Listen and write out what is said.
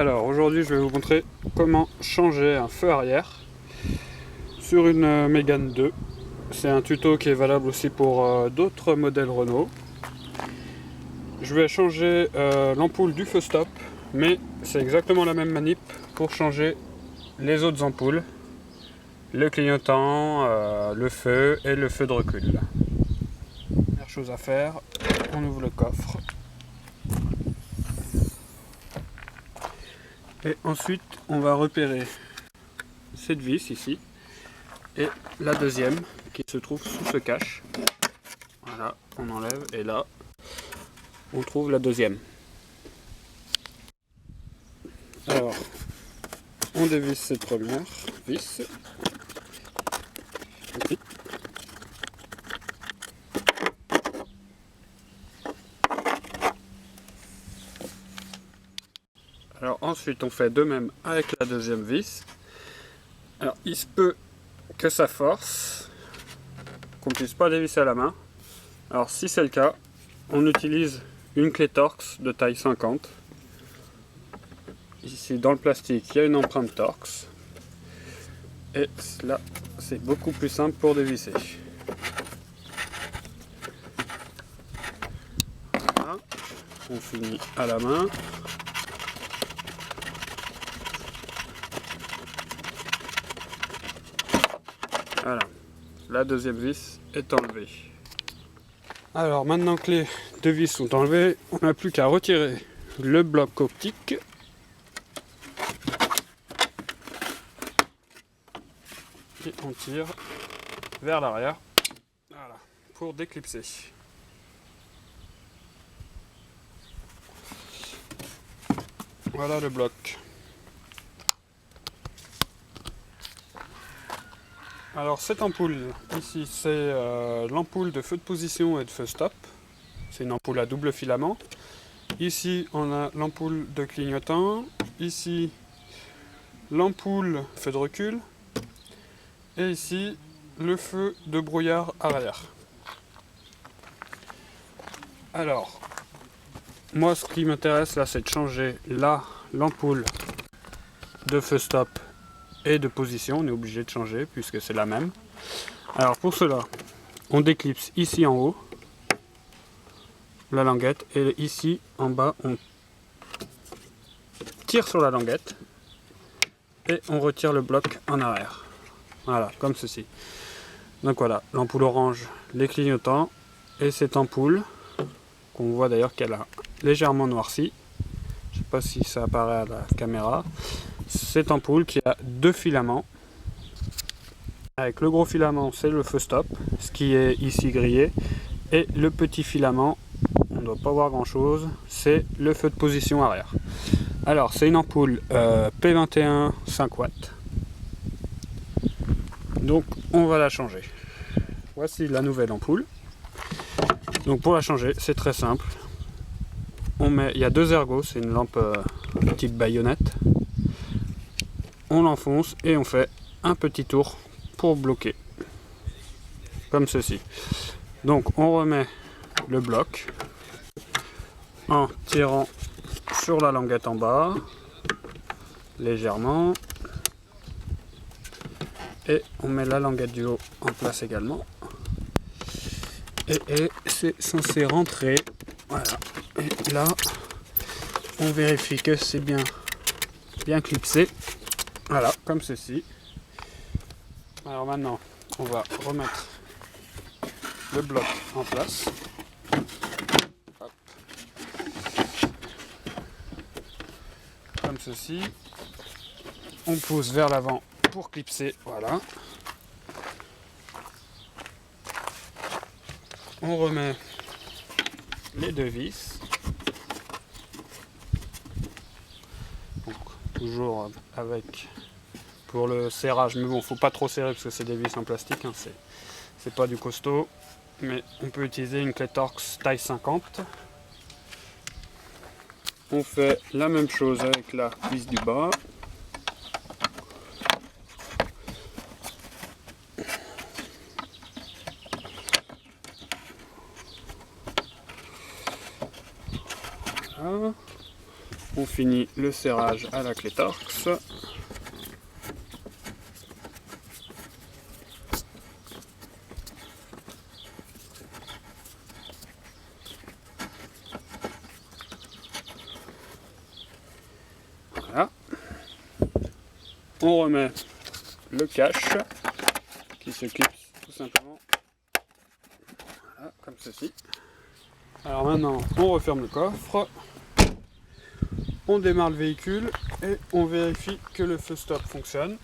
Alors aujourd'hui je vais vous montrer comment changer un feu arrière sur une Mégane 2. C'est un tuto qui est valable aussi pour d'autres modèles Renault. Je vais changer l'ampoule du feu stop, mais c'est exactement la même manip pour changer les autres ampoules, le clignotant, le feu et le feu de recul. Première chose à faire, on ouvre le coffre. Et ensuite, on va repérer cette vis ici et la deuxième qui se trouve sous ce cache. Voilà, on enlève et là, on trouve la deuxième. Alors, on dévisse cette première vis. Alors ensuite, on fait de même avec la deuxième vis. Alors, il se peut que ça force, qu'on ne puisse pas dévisser à la main. Alors si c'est le cas, on utilise une clé Torx de taille 50. Ici dans le plastique, il y a une empreinte Torx. Et là, c'est beaucoup plus simple pour dévisser. Voilà. On finit à la main. Voilà, la deuxième vis est enlevée. Alors maintenant que les deux vis sont enlevées, on n'a plus qu'à retirer le bloc optique. Et on tire vers l'arrière, voilà, pour déclipser. Voilà le bloc. Alors cette ampoule ici, c'est l'ampoule de feu de position et de feu stop. C'est une ampoule à double filament. Ici on a l'ampoule de clignotant. Ici l'ampoule feu de recul. Et ici le feu de brouillard arrière. Alors, moi ce qui m'intéresse là, c'est de changer là l'ampoule de feu stop et de position. On est obligé de changer puisque c'est la même. Alors pour cela, on déclipse ici en haut la languette et ici en bas on tire sur la languette et on retire le bloc en arrière. Voilà, comme ceci. Donc voilà, l'ampoule orange, les clignotants et cette ampoule qu'on voit d'ailleurs qu'elle a légèrement noirci. Je ne sais pas si ça apparaît à la caméra. Cette ampoule qui a deux filaments. Avec le gros filament, c'est le feu stop, ce qui est ici grillé. Et le petit filament, on ne doit pas voir grand chose, c'est le feu de position arrière. Alors, c'est une ampoule P21 5 watts. Donc, on va la changer. Voici la nouvelle ampoule. Donc, pour la changer, c'est très simple. Il y a deux ergots, c'est une lampe type baïonnette. On l'enfonce et on fait un petit tour pour bloquer, comme ceci. Donc on remet le bloc en tirant sur la languette en bas, légèrement, et on met la languette du haut en place également. Et c'est censé rentrer, voilà. Et là, on vérifie que c'est bien clipsé. Voilà, comme ceci. Alors maintenant, on va remettre le bloc en place. Hop. Comme ceci. On pousse vers l'avant pour clipser. Voilà. On remet les deux vis. Donc, toujours avec... pour le serrage, mais bon, faut pas trop serrer parce que c'est des vis en plastique, hein, c'est pas du costaud, mais on peut utiliser une clé Torx taille 50. On fait la même chose avec la vis du bas. Voilà. On finit le serrage à la clé Torx. Voilà. On remet le cache qui se clipse tout simplement. Voilà, comme ceci. Alors maintenant, on referme le coffre. On démarre le véhicule et on vérifie que le feu stop fonctionne.